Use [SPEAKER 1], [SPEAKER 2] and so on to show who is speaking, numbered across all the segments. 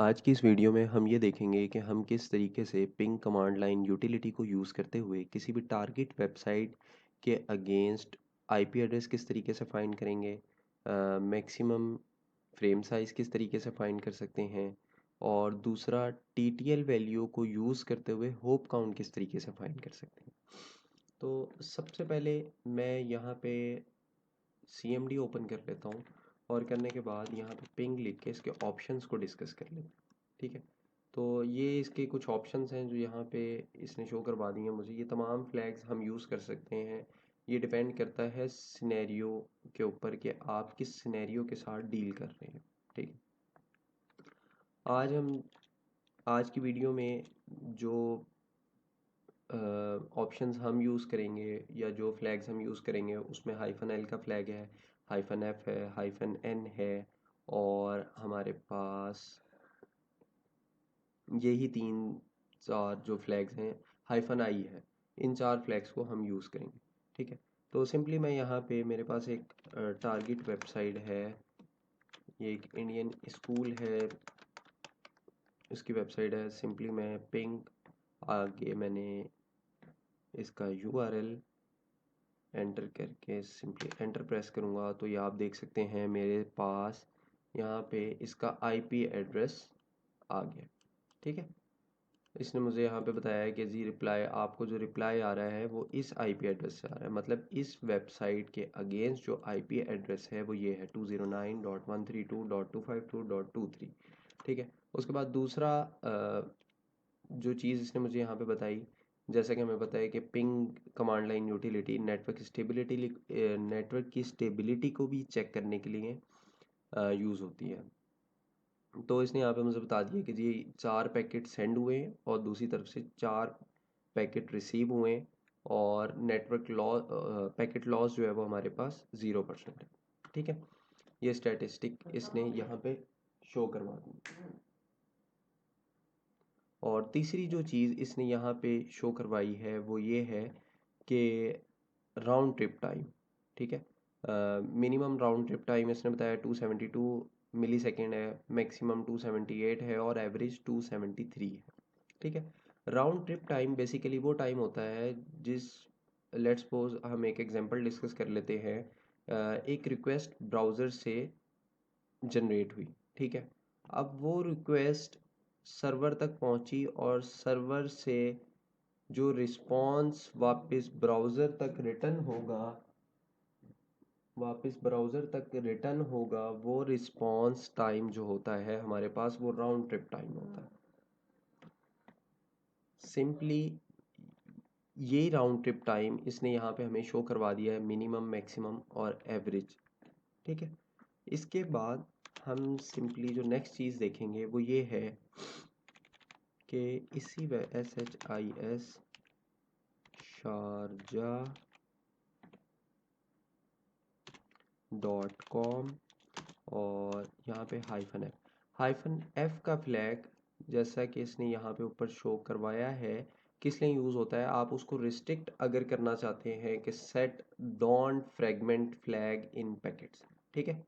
[SPEAKER 1] आज की इस वीडियो में हम ये देखेंगे कि हम किस तरीके से पिंग कमांड लाइन यूटिलिटी को यूज़ करते हुए किसी भी टारगेट वेबसाइट के अगेंस्ट आईपी एड्रेस किस तरीके से फाइंड करेंगे, मैक्सिमम फ्रेम साइज़ किस तरीके से फाइंड कर सकते हैं और दूसरा टीटीएल वैल्यू को यूज़ करते हुए होप काउंट किस तरीके से फाइंड कर सकते हैं। तो सबसे पहले मैं यहाँ पे सीएमडी ओपन कर लेता हूँ और करने के बाद यहाँ पे पिंग लिख के इसके ऑप्शंस को डिस्कस कर लेते हैं। ठीक है, तो ये इसके कुछ ऑप्शंस हैं जो यहाँ पे इसने शो करवा दिए हैं मुझे। ये तमाम फ्लैग्स हम यूज़ कर सकते हैं। ये डिपेंड करता है सिनेरियो के ऊपर कि आप किस सिनेरियो के साथ डील कर रहे हैं। ठीक है, आज की वीडियो में जो ऑप्शंस हम यूज़ करेंगे या जो फ्लैग्स हम यूज़ करेंगे उसमें हाइफन एल का फ्लैग है, हाइफन एफ है, हाइफन एन है और हमारे पास यही तीन चार जो फ्लैग्स हैं, हाइफन आई है। इन चार फ्लैग्स को हम यूज़ करेंगे। ठीक है, तो सिंपली मैं यहाँ पे मेरे पास एक टारगेट वेबसाइट है, ये एक इंडियन स्कूल है, इसकी वेबसाइट है। सिंपली मैं पिंग आगे मैंने इसका यूआरएल एंटर करके सिंपली एंटर प्रेस करूँगा तो ये आप देख सकते हैं मेरे पास यहाँ पे इसका आईपी एड्रेस आ गया। ठीक है, इसने मुझे यहाँ पे बताया है कि जी रिप्लाई, आपको जो रिप्लाई आ रहा है वो इस आईपी एड्रेस से आ रहा है, मतलब इस वेबसाइट के अगेंस्ट जो आईपी एड्रेस है वो ये है 209.132.252.23। ठीक है, उसके बाद दूसरा जो चीज़ इसने मुझे यहाँ पे बताई, जैसा कि हमें पता है कि ping command line utility network की स्टेबिलिटी को भी चेक करने के लिए यूज़ होती है। तो इसने यहाँ पे मुझे बता दिया कि जी 4 पैकेट सेंड हुए हैं और दूसरी तरफ से 4 पैकेट रिसीव हुए हैं और नेटवर्क लॉस पैकेट लॉस जो है वो हमारे पास 0% है। ठीक है, ये स्टैटिस्टिक इसने यहाँ पे शो करवा दी। और तीसरी जो चीज़ इसने यहाँ पे शो करवाई है वो ये है कि राउंड ट्रिप टाइम। ठीक है, मिनिमम राउंड ट्रिप टाइम इसने बताया 272 मिली सेकेंड है, मैक्सिमम 278 है और एवरेज 273 है। ठीक है, राउंड ट्रिप टाइम बेसिकली वो टाइम होता है जिस, लेट्स सपोज हम एक एग्जांपल डिस्कस कर लेते हैं। एक रिक्वेस्ट ब्राउज़र से जनरेट हुई। ठीक है, अब वो रिक्वेस्ट सर्वर तक पहुंची और सर्वर से जो रिस्पॉन्स वापस ब्राउज़र तक रिटर्न होगा वो रिस्पॉन्स टाइम जो होता है हमारे पास वो राउंड ट्रिप टाइम होता है। सिंपली ये राउंड ट्रिप टाइम इसने यहाँ पे हमें शो करवा दिया है, मिनिमम मैक्सिमम और एवरेज। ठीक है, इसके बाद हम सिंपली जो नेक्स्ट चीज़ देखेंगे वो ये है कि इसी वे SHIS शारजा .com और यहाँ पे हाइफन एफ का फ्लैग जैसा कि इसने यहाँ पे ऊपर शो करवाया है किस लिए यूज़ होता है। आप उसको रिस्ट्रिक्ट अगर करना चाहते हैं कि set don't fragment flag in packets. ठीक है,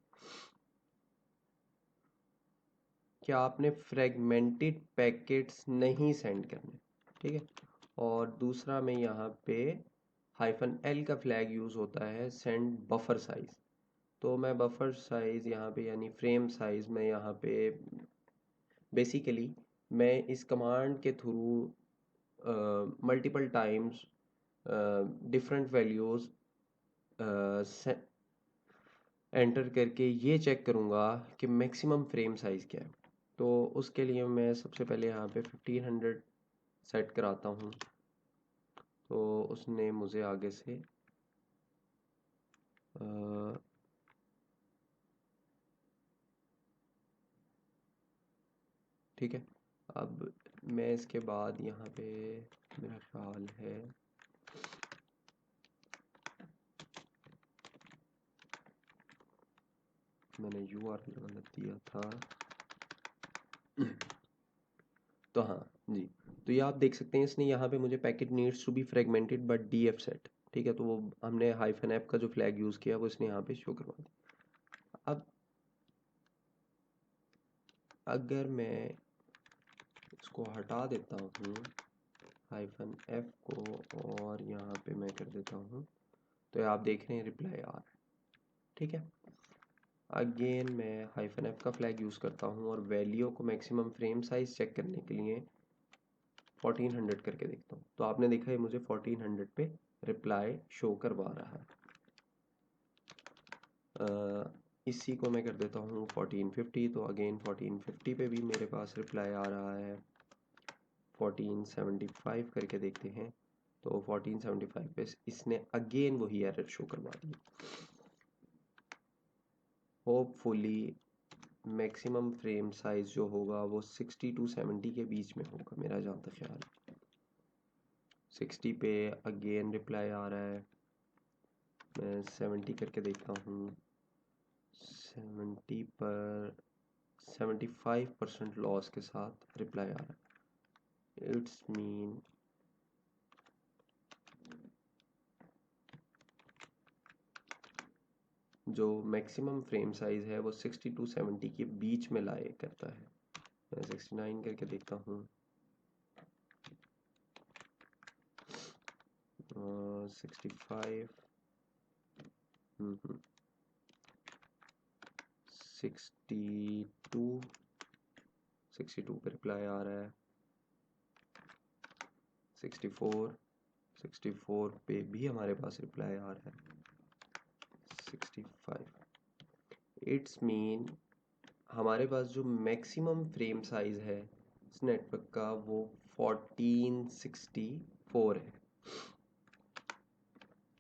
[SPEAKER 1] क्या आपने फ्रेगमेंटेड पैकेट्स नहीं सेंड करने। ठीक है, और दूसरा में यहाँ पे हाइफन एल का फ्लैग यूज़ होता है सेंड बफर साइज। तो मैं बफर साइज़ यहाँ पे यानी फ्रेम साइज़ में यहाँ पे बेसिकली मैं इस कमांड के through multiple times different values enter करके ये चेक करूँगा कि मैक्सिमम फ्रेम साइज़ क्या है। तो उसके लिए मैं सबसे पहले यहाँ पे 1500 सेट कराता हूँ। तो उसने मुझे आगे से ठीक है, अब मैं इसके बाद यहाँ पे मेरा ख्याल है मैंने URL गलत दिया था। तो हाँ जी, तो ये आप देख सकते हैं इसने यहाँ पे मुझे packet needs to be fragmented but DF set. ठीक है, तो वो हमने हाइफन एफ का जो फ्लैग यूज़ किया वो इसने यहाँ पे शो करवा दिया। अब अगर मैं इसको हटा देता हूँ -f को और यहाँ पे मैं कर देता हूँ, तो ये आप देख रहे हैं रिप्लाई आ रहा है। ठीक है, अगेन मैं -f का फ्लैग यूज़ करता हूँ और वैल्यू को मैक्सिमम फ्रेम साइज चेक करने के लिए 1400 करके देखता हूँ। तो आपने देखा है मुझे 1400 पे रिप्लाई शो करवा रहा है। इसी को मैं कर देता हूँ 1450, तो अगेन 1450 पे भी मेरे पास रिप्लाई आ रहा है। 1475 करके देखते हैं, तो 1475 पे इसने अगेन वही एरर शो करवा दी। होपफुली मैक्सिमम फ्रेम साइज जो होगा वो 60 to 70 के बीच में होगा, मेरा जहाँ तक ख्याल है। 60 पे अगेन रिप्लाई आ रहा है, मैं 70 करके देखता हूँ। 70 पर 75% लॉस के साथ रिप्लाई आ रहा है। इट्स मीन जो मैक्सिमम फ्रेम साइज है वो 60 to 70 के बीच में लाए करता है। मैं 69 करके देखता हूँ, 65, 62 पे रिप्लाई आ रहा है। 64 पे भी हमारे पास रिप्लाई आ रहा है। 65, इट्स मीन हमारे पास जो मैक्सिमम फ्रेम साइज है इस नेटवर्क का वो 1464 है।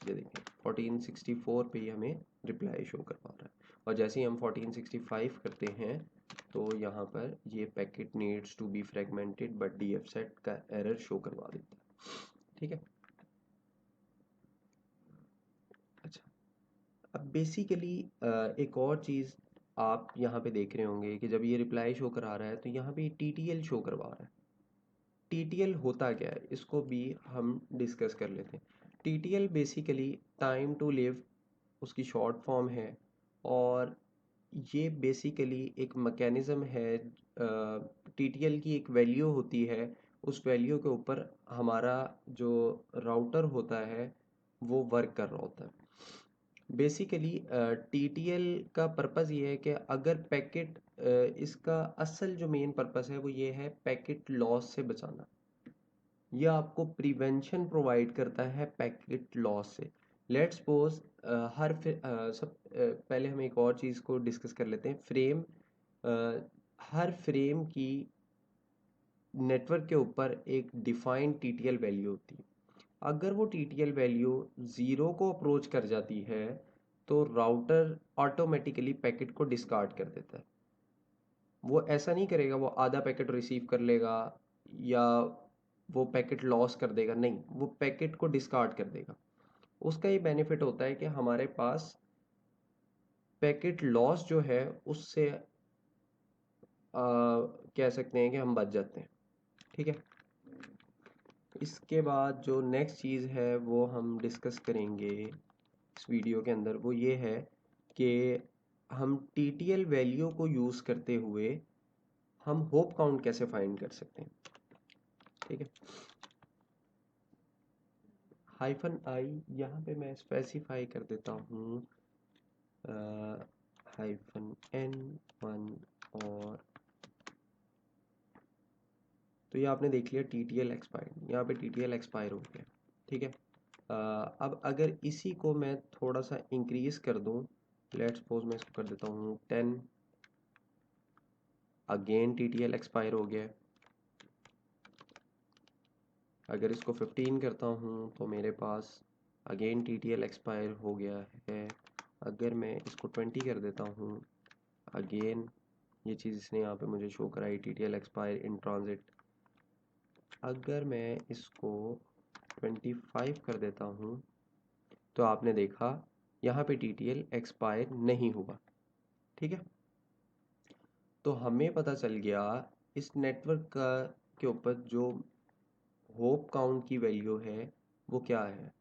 [SPEAKER 1] ये देखिए 1464 पे ही हमें रिप्लाई शो करवा रहा है, और जैसे ही हम 1465 करते हैं तो यहाँ पर ये packet needs to be fragmented but DF set का एरर शो करवा देता है। ठीक है, अच्छा, अब बेसिकली एक और चीज़ आप यहाँ पे देख रहे होंगे कि जब ये रिप्लाई शो करा रहा है तो यहाँ पे TTL शो करवा रहा है। TTL होता क्या है, इसको भी हम डिस्कस कर लेते हैं। TTL basically time to live उसकी शॉर्ट फॉर्म है, और ये बेसिकली एक मैकेनिज़्म है। TTL की एक वैल्यू होती है, उस वैल्यू के ऊपर हमारा जो राउटर होता है वो वर्क कर रहा होता है। बेसिकली TTL का पर्पज़ ये है कि अगर पैकेट इसका असल जो मेन पर्पज़ है वो ये है पैकेट लॉस से बचाना। यह आपको प्रिवेंशन प्रोवाइड करता है पैकेट लॉस से। लेट्स सपोज पहले हम एक और चीज़ को डिस्कस कर लेते हैं। हर फ्रेम की नेटवर्क के ऊपर एक डिफाइंड TTL वैल्यू होती है। अगर वो TTL वैल्यू 0 को अप्रोच कर जाती है तो राउटर ऑटोमेटिकली पैकेट को डिस्कार्ड कर देता है। वो ऐसा नहीं करेगा वो आधा पैकेट रिसीव कर लेगा या वो पैकेट लॉस कर देगा, नहीं, वो पैकेट को डिस्कार्ड कर देगा। उसका ये बेनिफिट होता है कि हमारे पास पैकेट लॉस जो है उससे कह सकते हैं कि हम बच जाते हैं। ठीक है, इसके बाद जो नेक्स्ट चीज़ है वो हम डिस्कस करेंगे इस वीडियो के अंदर, वो ये है कि हम TTL वैल्यू को यूज़ करते हुए हम होप काउंट कैसे फाइंड कर सकते हैं। ठीक है, -i यहाँ पे मैं स्पेसिफाई कर देता हूँ -n1, और तो ये आपने देख लिया TTL एक्सपायर्ड, यहाँ पे TTL एक्सपायर हो गया। ठीक है, अब अगर इसी को मैं थोड़ा सा इंक्रीज कर दूँ, लेट्स सपोज मैं इसको कर देता हूँ 10, अगेन TTL एक्सपायर हो गया। अगर इसको 15 करता हूँ तो मेरे पास अगेन TTL एक्सपायर हो गया है। अगर मैं इसको 20 कर देता हूँ, अगेन ये चीज़ इसने यहाँ पे मुझे शो कराई, TTL एक्सपायर इन ट्रांजिट। अगर मैं इसको 25 कर देता हूँ तो आपने देखा यहाँ पे TTL एक्सपायर नहीं हुआ। ठीक है, तो हमें पता चल गया इस नेटवर्क का के ऊपर जो होप काउंट की वैल्यू है वो क्या है,